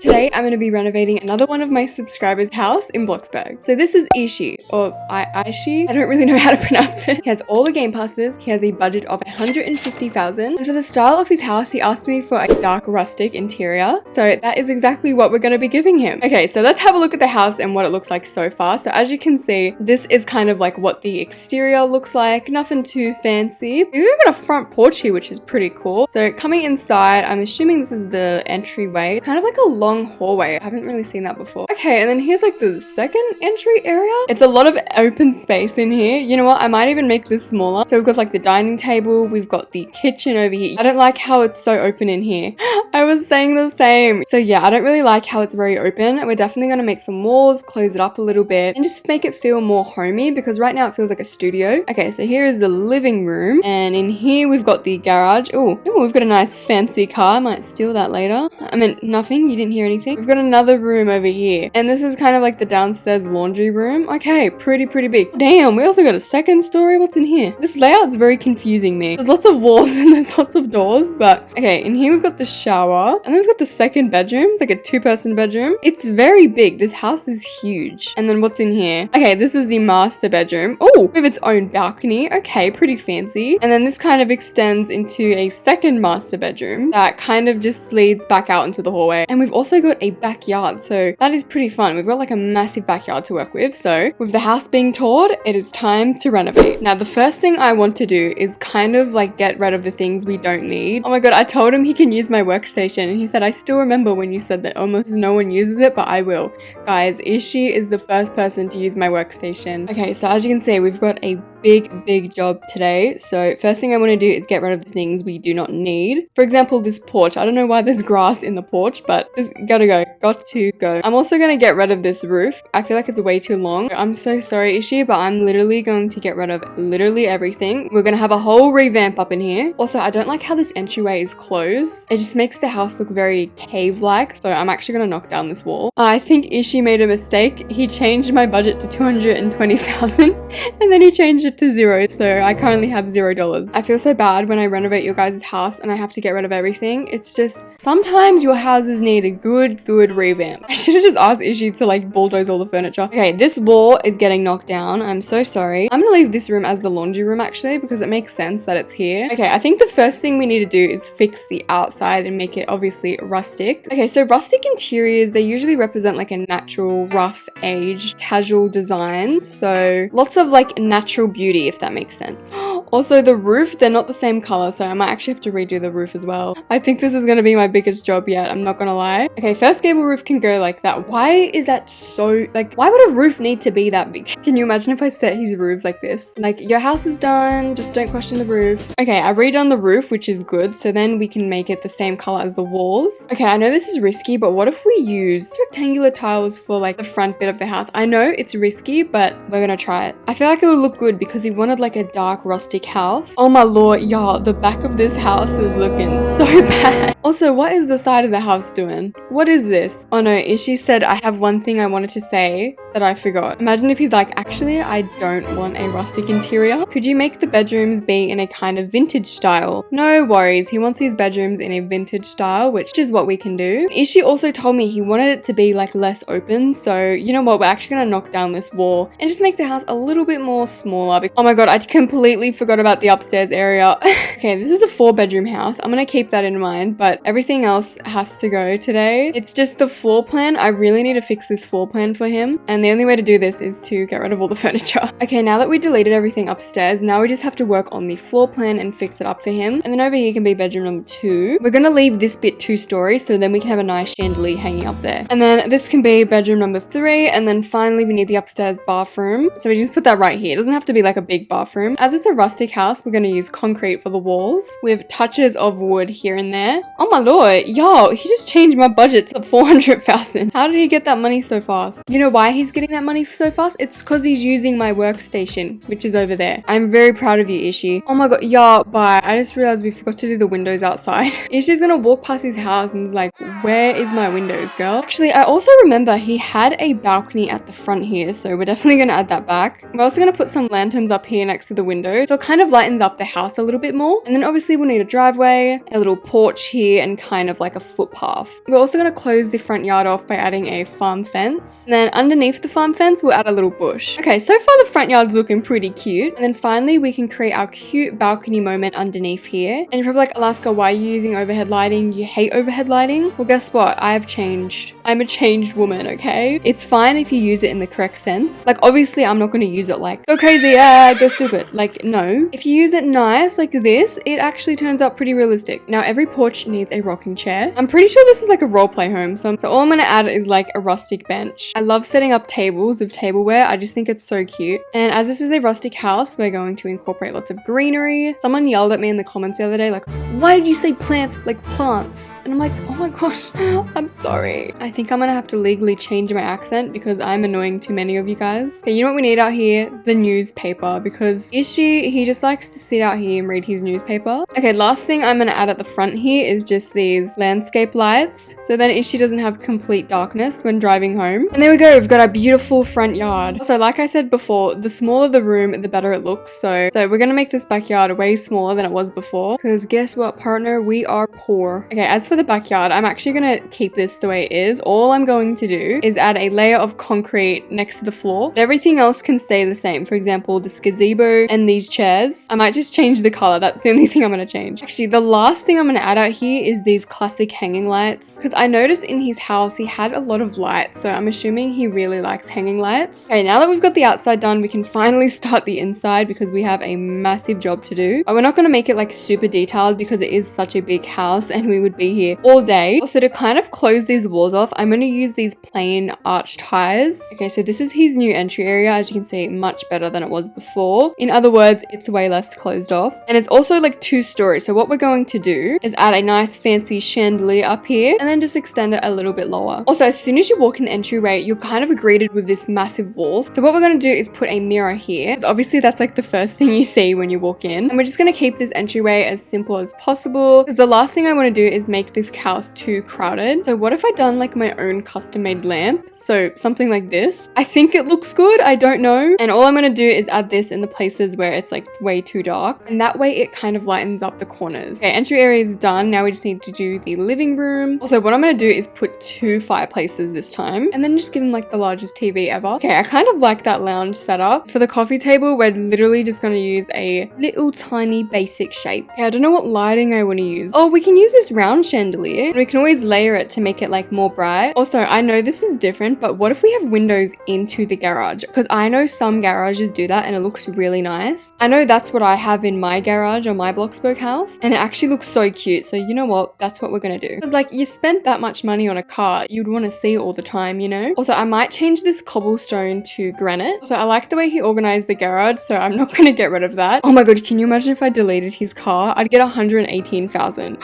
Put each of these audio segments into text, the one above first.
Today I'm going to be renovating another one of my subscribers' house in Bloxburg. So this is Ishi, or Aishi. I don't really know how to pronounce it. He has all the game passes. He has a budget of 150,000. And for the style of his house, he asked me for a dark rustic interior. So that is exactly what we're going to be giving him. Okay, so let's have a look at the house and what it looks like so far. So as you can see, this is kind of like what the exterior looks like. Nothing too fancy. We've even got a front porch here, which is pretty cool. So coming inside, I'm assuming this is the entryway. It's kind of like a long hallway. I haven't really seen that before. Okay, and then here's like the second entry area. It's a lot of open space in here. You know what? I might even make this smaller. So we've got like the dining table. We've got the kitchen over here. I don't like how it's so open in here. I was saying the same. So yeah, I don't really like how it's very open. We're definitely going to make some walls, close it up a little bit, and just make it feel more homey because right now it feels like a studio. Okay, so here is the living room. And in here we've got the garage. Oh, we've got a nice fancy car. I might steal that later. I mean, nothing. You didn't hear anything. We've got another room over here. And this is kind of like the downstairs laundry room. Okay, pretty big. Damn, we also got a second story. What's in here? This layout's very confusing me. There's lots of walls and there's lots of doors, but okay, in here we've got the shower. And then we've got the second bedroom. It's like a two-person bedroom. It's very big. This house is huge. And then what's in here? Okay, this is the master bedroom. Oh, with its own balcony. Okay, pretty fancy. And then this kind of extends into a second master bedroom that kind of just leads back out into the hallway. And we've also got a backyard, so that is pretty fun. We've got like a massive backyard to work with. So with the house being toured, it is time to renovate. Now the first thing I want to do is kind of like get rid of the things we don't need. Oh my god, I told him he can use my workstation and he said, I still remember when you said that almost no one uses it, but I will. Guys, Ishi is the first person to use my workstation. Okay, so as you can see, we've got a big job today. So first thing I want to do is get rid of the things we do not need. For example, this porch. I don't know why there's grass in the porch, but this got to go. I'm also going to get rid of this roof. I feel like it's way too long. I'm so sorry, Ishi, but I'm literally going to get rid of literally everything. We're going to have a whole revamp up in here. Also, I don't like how this entryway is closed. It just makes the house look very cave-like. So I'm actually going to knock down this wall. I think Ishi made a mistake. He changed my budget to 220,000 and then he changed it to 0. So I currently have $0. I feel so bad when I renovate your guys' house and I have to get rid of everything. It's just sometimes your houses need a good revamp. I should have just asked Ishi to like bulldoze all the furniture. Okay, this wall is getting knocked down. I'm so sorry. I'm gonna leave this room as the laundry room actually because it makes sense that it's here. Okay, I think the first thing we need to do is fix the outside and make it obviously rustic. Okay, so rustic interiors, they usually represent like a natural, rough, aged, casual design. So lots of like natural beauty, if that makes sense. Also, the roof, they're not the same color, so I might actually have to redo the roof as well. I think this is gonna be my biggest job yet, I'm not gonna lie. Okay, first gable roof can go like that. Why is that so, like, why would a roof need to be that big? Can you imagine if I set his roofs like this? Like, your house is done, just don't question the roof. Okay, I redone the roof, which is good, so then we can make it the same color as the walls. Okay, I know this is risky, but what if we use rectangular tiles for like the front bit of the house? I know it's risky, but we're gonna try it. I feel like it would look good because he wanted like a dark rustic house. Oh my lord, y'all, the back of this house is looking so bad. Also, what is the side of the house doing? What is this? Oh no, Ishi said I have one thing I wanted to say that I forgot. Imagine if he's like, actually, I don't want a rustic interior. Could you make the bedrooms be in a kind of vintage style? No worries, he wants his bedrooms in a vintage style, which is what we can do. Ishi also told me he wanted it to be like less open, so you know what, we're actually gonna knock down this wall and just make the house a little bit more smaller. Oh my god, I completely forgot about the upstairs area. Okay, this is a 4-bedroom house. I'm gonna keep that in mind, but everything else has to go today. It's just the floor plan. I really need to fix this floor plan for him, and the only way to do this is to get rid of all the furniture. Okay, now that we deleted everything upstairs, now we just have to work on the floor plan and fix it up for him. And then over here can be bedroom number 2. We're gonna leave this bit 2-story, so then we can have a nice chandelier hanging up there. And then this can be bedroom number 3, and then finally we need the upstairs bathroom. So we just put that right here. It doesn't have to be like a big bathroom. As it's a rustic house, we're gonna use concrete for the walls with touches of wood here and there. Oh my lord, yo, he just changed my budget to 400,000. How did he get that money so fast? You know why he's getting that money so fast? It's because he's using my workstation, which is over there. I'm very proud of you, Ishi. Oh my god, yeah, bye. I just realized we forgot to do the windows outside. Ishi's gonna walk past his house and is like, where is my windows, girl? Actually, I also remember he had a balcony at the front here, so we're definitely gonna add that back. We're also gonna put some lanterns up here next to the window, so it kind of lightens up the house a little bit more. And then obviously we'll need a driveway, a little porch here, and kind of like a footpath. We're also going to close the front yard off by adding a farm fence. And then underneath the farm fence, we'll add a little bush. Okay, so far the front yard's looking pretty cute. And then finally, we can create our cute balcony moment underneath here. And you're probably like, Alaska, why are you using overhead lighting? You hate overhead lighting? Well, guess what? I have changed. I'm a changed woman, okay? It's fine if you use it in the correct sense. Like, obviously, I'm not going to use it like, go crazy, go stupid. Like, no. If you use it nice like this, it actually turns out pretty realistic. Now, every porch needs a rocking chair. I'm pretty sure this is like a roleplay home. So all I'm going to add is like a rustic bench. I love setting up tables with tableware. I just think it's so cute. And as this is a rustic house, we're going to incorporate lots of greenery. Someone yelled at me in the comments the other day, like, why did you say plants? Like plants. And I'm like, oh my gosh, I'm sorry. I think I'm going to have to legally change my accent because I'm annoying to many of you guys. Okay, you know what we need out here? The newspaper, because he just likes to sit out here and read his newspaper. Okay, last thing I'm going to add at the front here is just these landscape lights. So then Ishi doesn't have complete darkness when driving home. And there we go. We've got our beautiful front yard. Also, like I said before, the smaller the room, the better it looks. So we're going to make this backyard way smaller than it was before, because guess what, partner? We are poor. Okay, as for the backyard, I'm actually going to keep this the way it is. All I'm going to do is add a layer of concrete next to the floor. Everything else can stay the same. For example, this gazebo and these chairs. I might just change the color. That's the only thing I'm going to change. Actually, the last thing I'm going to add out here is these classic hanging lights, because I noticed in his house he had a lot of lights, so I'm assuming he really likes hanging lights. Okay, now that we've got the outside done, we can finally start the inside because we have a massive job to do. But we're not going to make it like super detailed because it is such a big house and we would be here all day. Also, to kind of close these walls off, I'm going to use these plain arch ties. Okay, so this is his new entry area. As you can see, much better than it was before. In other words, it's way less closed off. And it's also like 2 stories. So what we're going to do is add a nice fancy chandelier up here and then just extend it a little bit lower. Also, as soon as you walk in the entryway, you're kind of greeted with this massive wall. So what we're going to do is put a mirror here, because obviously that's like the first thing you see when you walk in. And we're just going to keep this entryway as simple as possible, because the last thing I want to do is make this house too crowded. So what if I done like my own custom made lamp? So something like this. I think it looks good. I don't know. And all I'm going to do is add this in the places where it's like way too dark. And that way it kind of lightens up the corners. Okay, entry area is done. Now we just need to do the living room. Also, what I'm going to do is put 2 fireplaces this time, and then just give them like the largest TV ever. Okay, I kind of like that lounge setup. For the coffee table, we're literally just going to use a little tiny basic shape. Okay, I don't know what lighting I want to use. Oh, we can use this round chandelier. We can always layer it to make it like more bright. Also, I know this is different, but what if we have windows into the garage? Because I know some garages do that and it looks really nice. I know that's what I have in my garage on my Bloxburg house, and it actually looks so cute. So you know what? That's what we're going to do. Because like, you spent that much money on a car, you'd want to see all the time, you know? Also, I might change this cobblestone to granite. So I like the way he organized the garage, so I'm not going to get rid of that. Oh my god, can you imagine if I deleted his car? I'd get 118,000.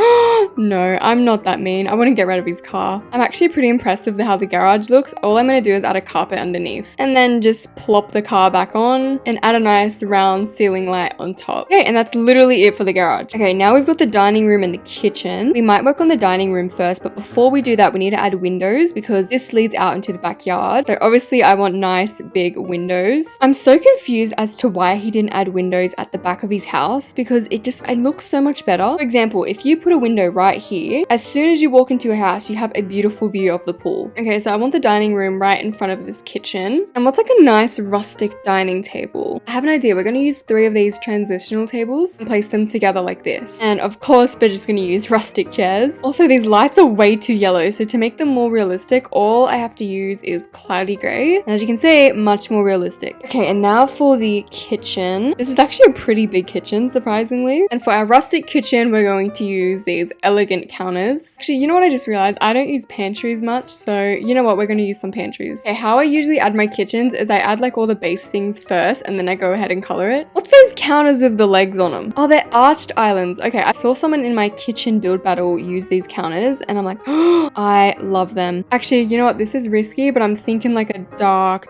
No, I'm not that mean. I wouldn't get rid of his car. I'm actually pretty impressed with how the garage looks. All I'm going to do is add a carpet underneath and then just plop the car back on and add a nice round ceiling light on top. Okay, and that's literally it for the garage. Okay, now we've got the dining room and the kitchen. We might work on the dining room first, but before we do that, we need to add windows because this leads out into the backyard. So obviously I want nice big windows. I'm so confused as to why he didn't add windows at the back of his house, because it looks so much better. For example, if you put a window right here, as soon as you walk into a house, you have a beautiful view of the pool. Okay, so I want the dining room right in front of this kitchen. And what's like a nice rustic dining table? I have an idea. We're going to use 3 of these transitional tables and place them together like this. And of course, we're just going to use rustic chairs. Also, these lights are way too yellow, so to make them more realistic, all I have to use is cloudy grey. And as you can see, much more realistic. Okay, and now for the kitchen. This is actually a pretty big kitchen, surprisingly. And for our rustic kitchen, we're going to use these elegant counters. Actually, you know what I just realized? I don't use pantries much, so you know what? We're going to use some pantries. Okay, how I usually add my kitchens is I add like all the base things first, and then I go ahead and color it. What's those counters with the legs on them? Oh, they're arched islands. Okay, I saw someone in my kitchen build battle use these counters, and I'm like, oh, I love them. Actually, you know what? This is risky, but I'm thinking like a dark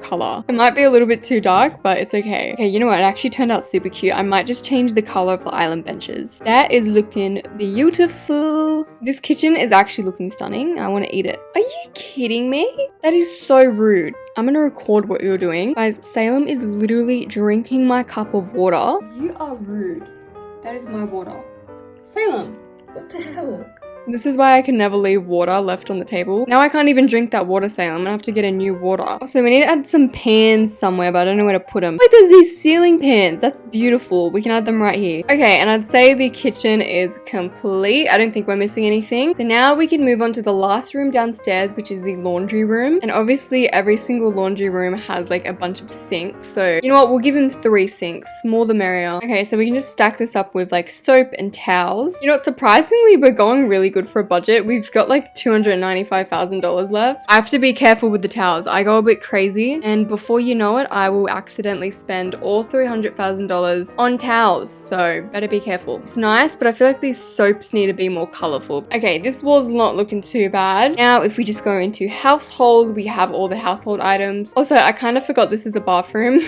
color. It might be a little bit too dark, but it's okay. Okay, you know what? It actually turned out super cute. I might just change the color of the island benches. That is looking beautiful. This kitchen is actually looking stunning. I want to eat it. Are you kidding me? That is so rude. I'm gonna record what you're doing. Guys, Salem is literally drinking my cup of water. You are rude. That is my water. Salem, what the hell? This is why I can never leave water left on the table. Now I can't even drink that water, Salem. I'm gonna have to get a new water. Also, we need to add some pans somewhere, but I don't know where to put them. Wait, there's these ceiling pans. That's beautiful. We can add them right here. Okay, and I'd say the kitchen is complete. I don't think we're missing anything. So now we can move on to the last room downstairs, which is the laundry room. And obviously every single laundry room has like a bunch of sinks. So you know what? We'll give him 3 sinks. More the merrier. Okay, so we can just stack this up with like soap and towels. You know what? Surprisingly, we're going really good for a budget. We've got like $295,000 left. I have to be careful with the towels. I go a bit crazy, and before you know it, I will accidentally spend all $300,000 on towels. So better be careful. It's nice, but I feel like these soaps need to be more colorful. Okay, this wall's not looking too bad. Now, if we just go into household, we have all the household items. Also, I kind of forgot this is a bathroom.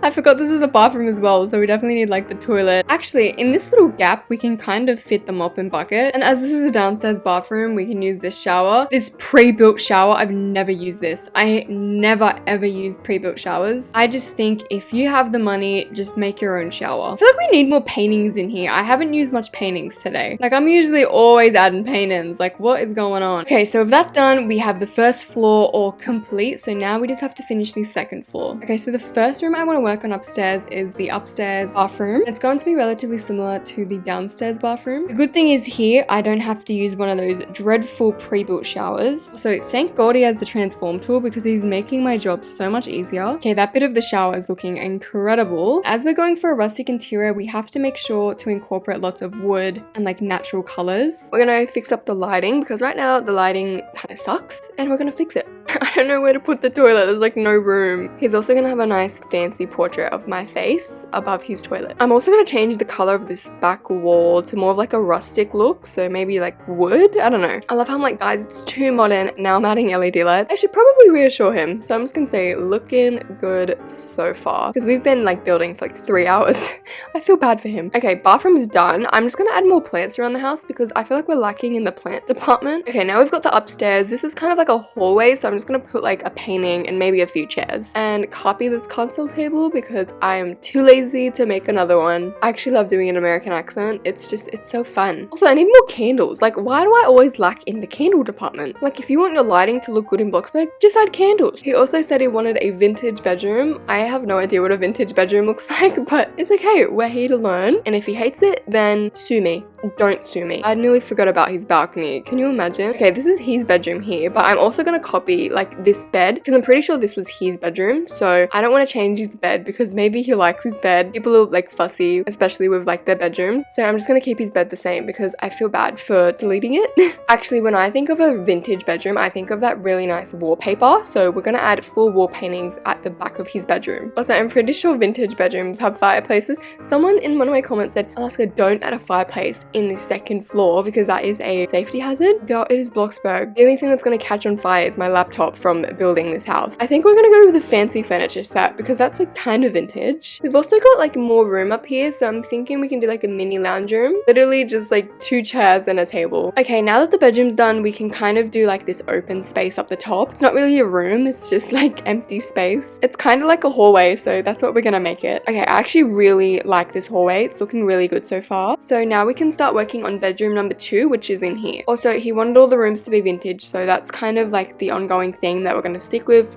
I forgot this is a bathroom as well, so we definitely need like the toilet. Actually, in this little gap, we can kind of fit the mop and bucket. And as this is a downstairs bathroom, we can use this shower. This pre-built shower, I've never used this. I never ever use pre-built showers. I just think if you have the money, just make your own shower. I feel like we need more paintings in here. I haven't used much paintings today. Like, I'm usually always adding paintings. Like, what is going on? Okay, so with that done, we have the first floor all complete. So now we just have to finish the second floor. Okay, so the first room I want to work on upstairs is the upstairs bathroom. It's going to be relatively similar to the downstairs bathroom. The good thing is here, I don't have to use one of those dreadful pre-built showers. So thank God he has the transform tool because he's making my job so much easier. Okay, that bit of the shower is looking incredible. As we're going for a rustic interior, we have to make sure to incorporate lots of wood and like natural colors. We're gonna fix up the lighting because right now the lighting kind of sucks, and we're gonna fix it. I don't know where to put the toilet. There's like no room. He's also gonna have a nice fancy portrait of my face above his toilet. I'm also gonna change the color of this back wall to more of like a rustic look. So maybe like wood. I don't know. I love how I'm like, guys, it's too modern. Now I'm adding LED lights. I should probably reassure him. So I'm just gonna say looking good so far because we've been like building for like 3 hours. I feel bad for him. Okay, bathroom's done. I'm just gonna add more plants around the house because I feel like we're lacking in the plant department. Okay, now we've got the upstairs. This is kind of like a hallway, so I'm just gonna put like a painting and maybe a few chairs and copy this console table because I am too lazy to make another one. I actually love doing an American accent. It's so fun. Also, I need more candles. Like, why do I always lack in the candle department? Like, if you want your lighting to look good in Bloxburg, just add candles. He also said he wanted a vintage bedroom. I have no idea what a vintage bedroom looks like, but it's okay. We're here to learn. And if he hates it, then sue me. Don't sue me. I nearly forgot about his balcony. Can you imagine? Okay, this is his bedroom here, but I'm also gonna copy like this bed because I'm pretty sure this was his bedroom. So I don't want to change his bed because maybe he likes his bed. People are like fussy, especially with like their bedrooms. So I'm just gonna keep his bed the same because I feel bad for deleting it. Actually, when I think of a vintage bedroom, I think of that really nice wallpaper. So we're gonna add full wall paintings at the back of his bedroom. Also, I'm pretty sure vintage bedrooms have fireplaces. Someone in one of my comments said, Alaska, don't add a fireplace in the second floor because that is a safety hazard. Girl, it is Bloxburg. The only thing that's gonna catch on fire is my laptop from building this house. I think we're gonna go with a fancy furniture set because that's like kind of vintage. We've also got like more room up here, so I'm thinking we can do like a mini lounge room. Literally just like 2 chairs and a table. Okay, now that the bedroom's done, we can kind of do like this open space up the top. It's not really a room, it's just like empty space. It's kind of like a hallway, so that's what we're gonna make it. Okay, I actually really like this hallway. It's looking really good so far. So now we can start working on bedroom number 2, which is in here. Also, he wanted all the rooms to be vintage, so that's kind of like the ongoing theme that we're gonna stick with.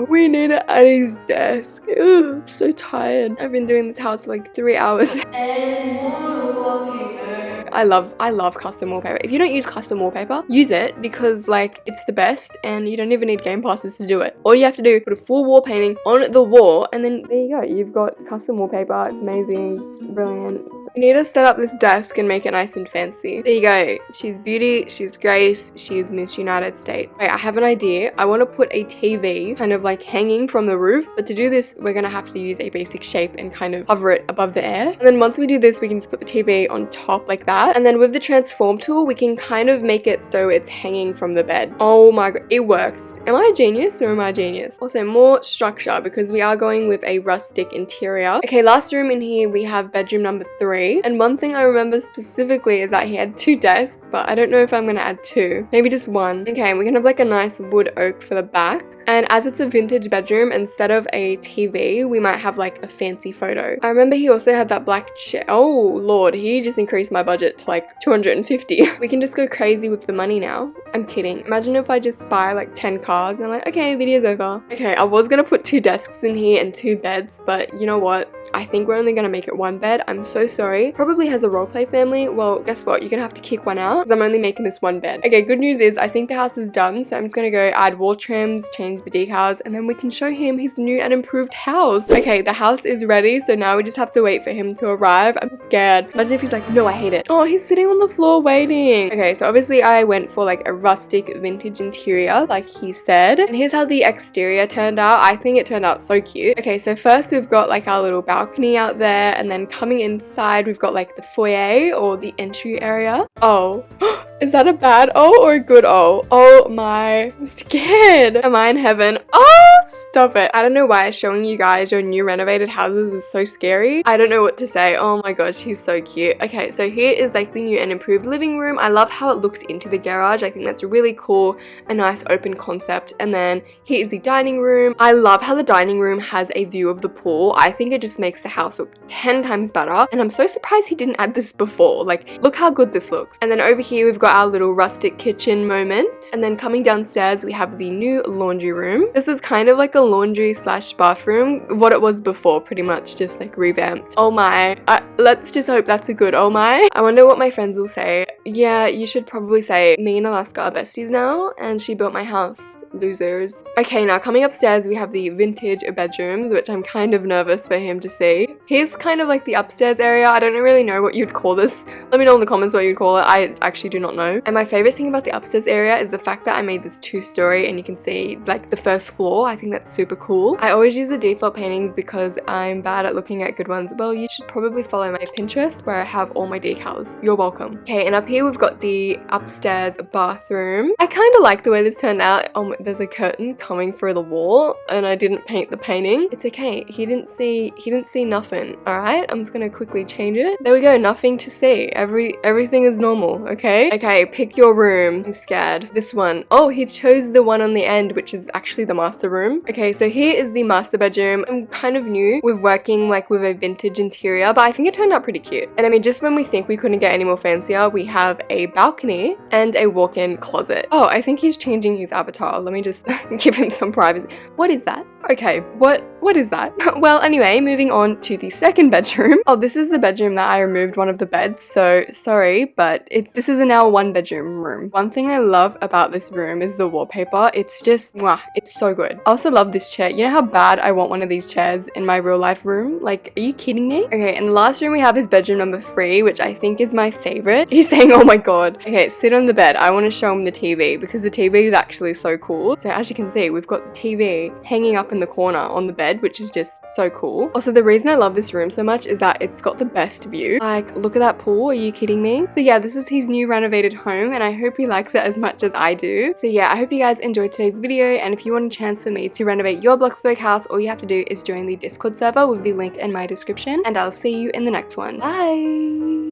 We need to add his desk. Ugh, I'm so tired. I've been doing this house for like 3 hours. And more wallpaper. I love custom wallpaper. If you don't use custom wallpaper, use it because like it's the best and you don't even need game passes to do it. All you have to do, put a full wall painting on the wall and then there you go. You've got custom wallpaper. It's amazing. It's brilliant. We need to set up this desk and make it nice and fancy. There you go. She's Beauty, she's Grace, she's Miss United States. Wait, I have an idea. I want to put a TV kind of like hanging from the roof, but to do this, we're going to have to use a basic shape and kind of hover it above the air. And then once we do this, we can just put the TV on top like that. And then with the transform tool, we can kind of make it so it's hanging from the bed. Oh my god, it works. Am I a genius or am I a genius? Also, more structure because we are going with a rustic interior. Okay, last room in here, we have bedroom number 3. And one thing I remember specifically is that he had 2 desks, but I don't know if I'm gonna add 2. Maybe just 1. Okay, we can have like a nice wood oak for the back. And as it's a vintage bedroom, instead of a TV, we might have like a fancy photo. I remember he also had that black chair. Oh lord, he just increased my budget to like 250. We can just go crazy with the money now. I'm kidding. Imagine if I just buy like 10 cars and I'm like, okay, video's over. Okay, I was gonna put 2 desks in here and 2 beds, but you know what? I think we're only gonna make it 1 bed. I'm so sorry. Probably has a roleplay family. Well, guess what? You're gonna have to kick one out because I'm only making this 1 bed. Okay, good news is I think the house is done, so I'm just gonna go add wall trims, change the decals, and then we can show him his new and improved house. Okay, the house is ready, so now we just have to wait for him to arrive. I'm scared. Imagine if he's like, no, I hate it. Oh, he's sitting on the floor waiting. Okay, so obviously I went for like a rustic vintage interior, like he said. And here's how the exterior turned out. I think it turned out so cute. Okay, so first we've got like our little balcony out there, and then coming inside we've got like the foyer or the entry area. Oh, is that a bad O or a good O? Oh my, I'm scared. Am I in heaven? Oh, stop it. I don't know why showing you guys your new renovated houses is so scary. I don't know what to say. Oh my gosh, he's so cute. Okay, so here is like the new and improved living room. I love how it looks into the garage. I think that's really cool. A nice open concept. And then here is the dining room. I love how the dining room has a view of the pool. I think it just makes the house look 10 times better. And I'm so surprised he didn't add this before. Like, look how good this looks. And then over here we've got our little rustic kitchen moment. And then coming downstairs we have the new laundry room. This is kind of like a laundry slash bathroom, what it was before, pretty much just like revamped. Oh my, let's just hope that's a good oh my. I wonder what my friends will say. Yeah, you should probably say me and Alaska are besties now and she built my house, losers. Okay, now coming upstairs we have the vintage bedrooms, which I'm kind of nervous for him to see. Here's kind of like the upstairs area. I don't really know what you'd call this. Let me know in the comments what you'd call it. I actually do not know. And my favorite thing about the upstairs area is the fact that I made this 2-story and you can see like the first floor. I think that's super cool. I always use the default paintings because I'm bad at looking at good ones. Well, you should probably follow my Pinterest where I have all my decals. You're welcome. Okay, and up here we've got the upstairs bathroom. I kind of like the way this turned out. Oh, there's a curtain coming through the wall and I didn't paint the painting. It's okay. He didn't see nothing. All right, I'm just gonna quickly change it. There we go. Nothing to see. Everything is normal. Okay, pick your room. I'm scared. This one. Oh, he chose the one on the end, which is actually the master room. Okay, so here is the master bedroom. I'm kind of new with working like with a vintage interior, but I think it turned out pretty cute. And I mean, just when we think we couldn't get any more fancier, we have a balcony and a walk-in closet. Oh, I think he's changing his avatar. Let me just give him some privacy. What is that? Okay, what is that? Well, anyway, moving on to the second bedroom. Oh, this is the bedroom that I removed one of the beds, so sorry, but this is now a 1-bedroom room. One thing I love about this room is the wallpaper. It's just, mwah, it's so good. I also love this chair. You know how bad I want one of these chairs in my real life room? Like, are you kidding me? Okay, and the last room we have is bedroom number 3, which I think is my favorite. He's saying, oh my god. Okay, sit on the bed. I want to show him the TV because the TV is actually so cool. So as you can see, we've got the TV hanging up in the corner on the bed, which is just so cool. Also, the reason I love this room so much is that it's got the best view. Like, look at that pool. Are you kidding me? So yeah, this is his new renovated home and I hope he likes it as much as I do. So yeah, I hope you guys enjoyed today's video, and if you want a chance for me to renovate your Bloxburg house, all you have to do is join the Discord server with the link in my description, and I'll see you in the next one. Bye!